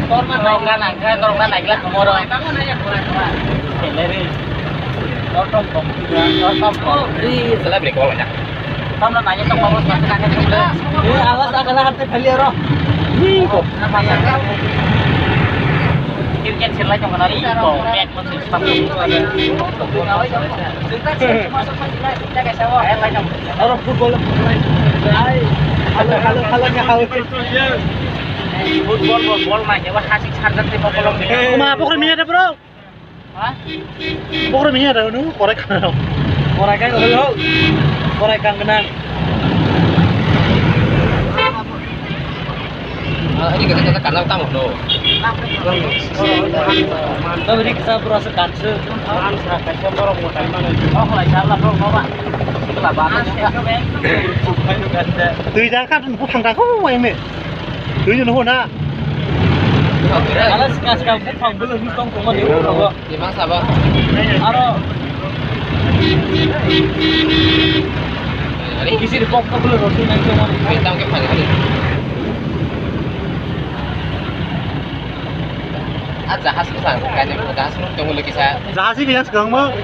Torongkan angka, torongkan naik lah kemoro. Heleri. Torong kom. Di sebelah beri kolanya. Tom nanya tong pangos masuk angin sebelah. Alas agak hati beli roh. Ih kok. Kirkian sirla jong kenal kok. Kayak masih tapi. Orang football. Halo nyahaw. Football mah nyawa hasik sarjan di kolom. Kuma pokoknya minyak ada bro. Hah? Pokoknya minyak ada nu korek. Korek kan kalau korek kang kenang. Ini kita karena tamu do. Mantap ini kita berasa kanse. Kanse orang modal mana? Oh, kalau jalan bro, bawa. Itulah banget juga. Từ ra khác một thằng thằng không mày mày. Từ như nó hôn à. Kalau sekarang bukan belum hitung cuma dia bro. Gimana sabar? Aro. Ini kisi di pok belum rosin nanti cuma. Kita mungkin hari. Jahas kesana kayaknya jahas lu tunggu lagi saya. Jahas sih yang sekarang mah.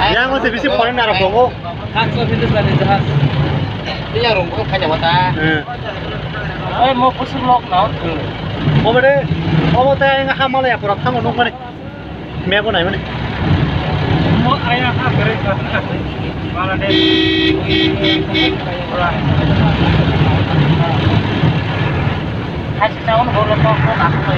Yang masih bisa foreign arah bongo. Kan so itu dari jahas. Ini yang rumput kayaknya mata. Mau pusing lok no. Mau berde. Mau teh yang hamal ya pura tang nong mana. Mea ko nai mana. Mau ayah apa mereka? Malah deh. Kasih tahun boleh kok aku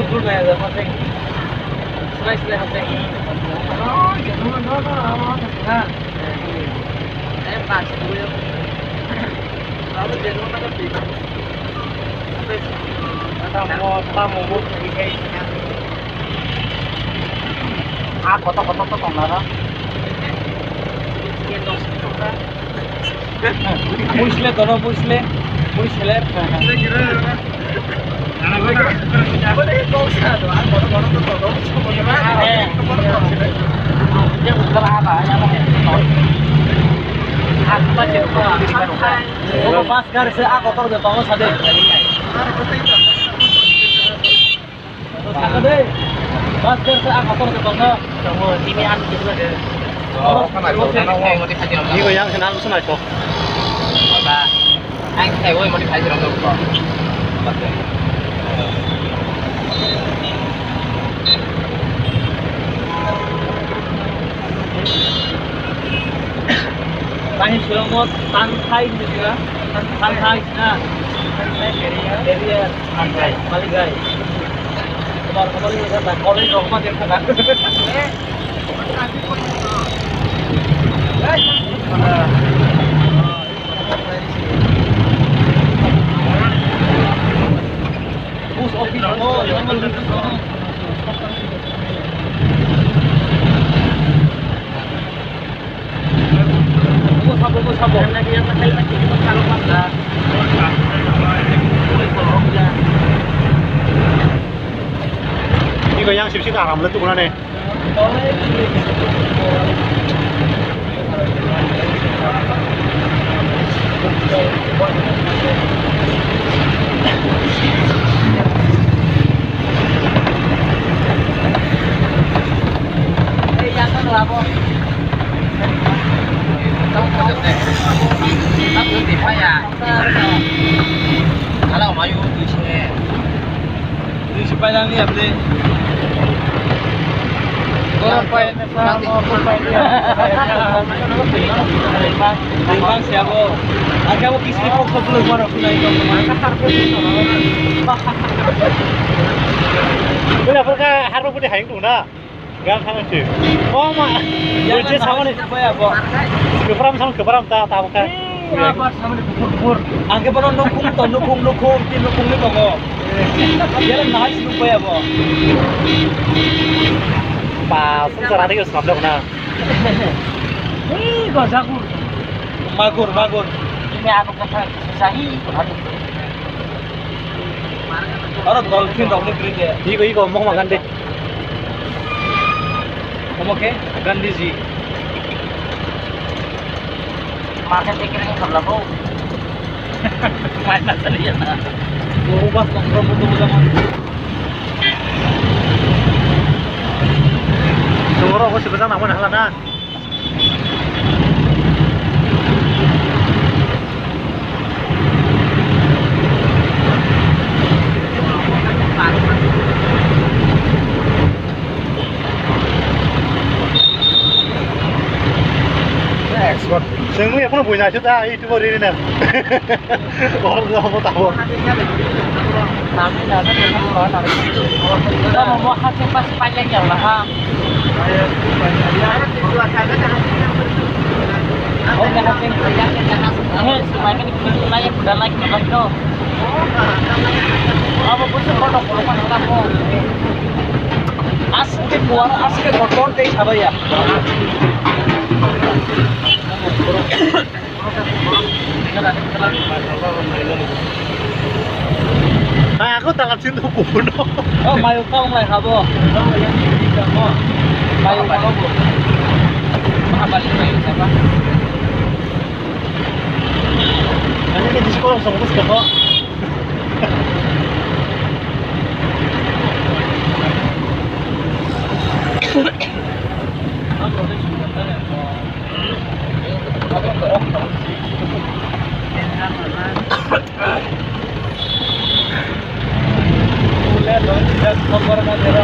betul nggak ya masing slice lah masing pas dulu lalu jadi mana tapi mau tamu mau kayak kotak-kotak tuh nara Musle dono musle dia bukan apa yang aku baca oh pas garis aku kotor de bangun sade terus deh pas garis aku kotor de bangun kamu timian gitu deh Ini kok yang kenal lu sana itu. Anh thầy ơi, mau dipakai dong kok. Tanya selomot pantai juga, pantai, nah, area pantai, Maligai. Kemarin ini kan kolej rahmat yang kan. Bus office oh, jangan lupa. Bus sabun. Lagi yang pakai lagi kalau pada. Ini kok yang sip-sip aram letuk mana nih? Jangan lapo. Tak nanti payah. Kalau mau yuk di sini. Di sepanjang ni apa deh? Bang siapa? Agak mau kisi kok belum mau sunai kau kemana? Bila perka harus punya hayang tu na. Gan sama tu. Oh mak. Boleh sama ni. Keberam tak tahu kan. Apa sama di kubur? Angke pernah nukung ni kau. Jalan nahas lupa ya bo. Pas secara dia sebab na. Kau zakur. Magur. Ini aku kata sahi. Orang dolphin dong ni beri dia. Iko mau makan deh. Kamu ke? Gandhi ji. marketing ini berlaku. Main asal ya na. Ubah kontrol betul zaman. Siguro ako si Basang naman halanan. Expert. Sing ya pun punya juta itu baru ini nih. Orang nggak mau tahu. Kami datang dari Kulon hari itu. Kita mau hasil pas panjang ya lah. Oh, jangan panjang, jangan. Supaya kan itu layak udah lagi nggak itu. Apa pun sepuluh kan kamu. Asli buat asli kotor deh apa ya? Nah, aku tangan situ kuno. Oh, mayu kau mulai habo. Mayu kau bu. Balik mayu siapa? Nanti di sekolah langsung bus ke kok. Lihat dong, lihat nomor kamera.